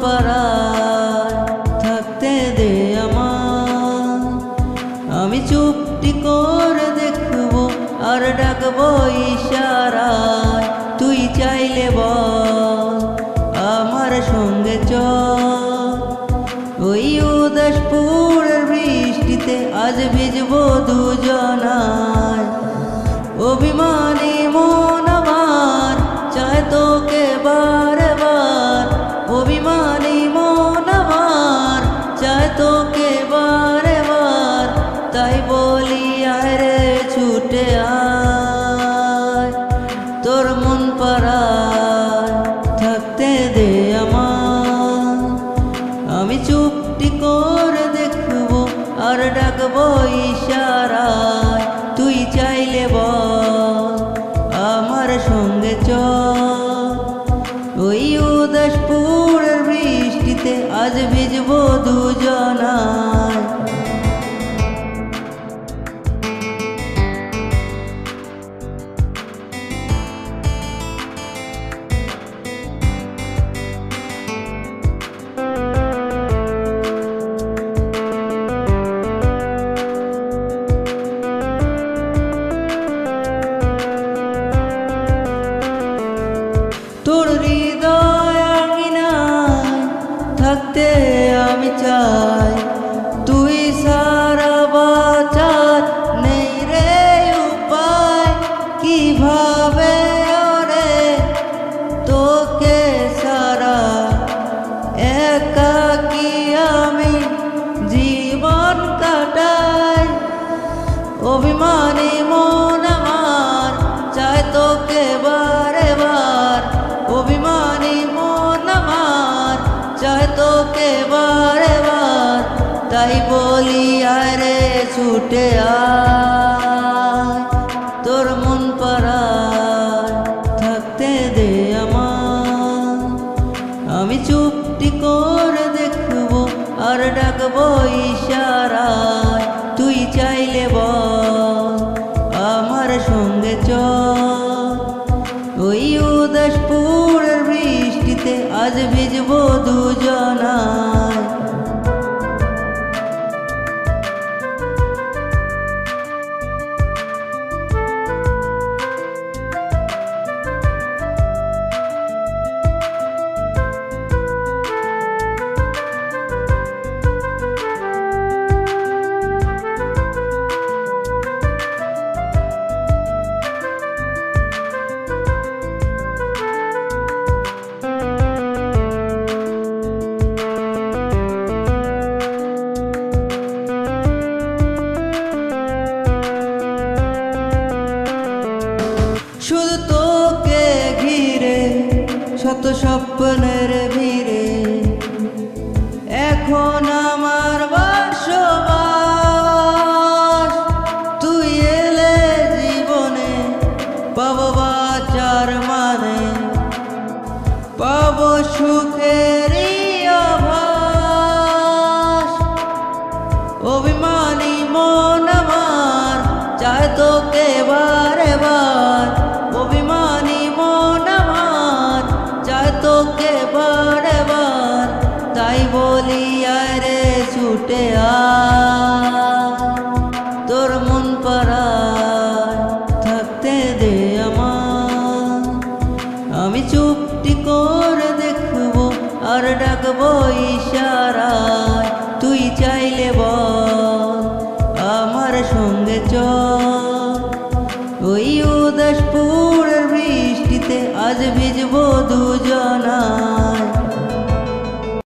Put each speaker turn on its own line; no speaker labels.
পাড়ায় থাকতে দে আমার, আমি চুপটি করে দেখবো আর ডাকবো ইশারায়। তুই চাইলে বল আমার সঙ্গে চল, ওই উদাসপুরের বৃষ্টিতে আজ ভিজবো দুজনায়। অভিমানী মন আমার চায় তোকে বারে বার, অভিমানী মন আমার চায় তোকে বারে বার। তাই বলি আয় রে ছুটে আয়, তোর মন পাড়ায় থাকতে দে আমার, আমি চুপটি করে দেখবো আর ডাকবো ইশারায়। তুই চাইলে বল আমার সঙ্গে চল, ওই উদাসপুরের বৃষ্টিতে আজ ভিজবো দুজনায়। তোর হৃদয় আঙিনায় থাকতে আমি চাই, তুই সারা বাঁচার নেই রে উপায়। কিভাবে ওরে তোকে সারা একাকী আমি জীবন কাটাই। অভিমানী মন আমার চায় তোকে বারে বার, অভিমানী মন আমার চায় তোকে বারে বার। তাই বলি আয় রে ছুটে আয়, তোর মন পাড়ায় থাকতে দে আমার, আমি চুপটি করে দেখবো আর ডাকবো ইশারায়। তুই চাইলে বল আমার সঙ্গে চল, ওই উদাসপুরের বৃষ্টিতে আজ ভিজবো দুজনায়। শুধু তোকে ঘিরে শত স্বপ্নের ভিড়ে এখন আমার বসবাস। তুই এলে জীবনে পাবো বাঁচার মানে, পাবো সুখেরই আভাস। অভিমানী মন আমার চায় তোকে বারে বার, অভিমানী মন আমার চায় তোকে বারে বার। তাই বলি আয় রে ছুটে আয়, তোর মন পাড়ায় থাকতে দে আমার, আমি চুপটি করে দেখবো আর ডাকবো ইশারায়। তুই চাইলে বল আমার সঙ্গে চল, ওই উদাসপুরের বৃষ্টিতে আজ ভিজবো দুজনায়।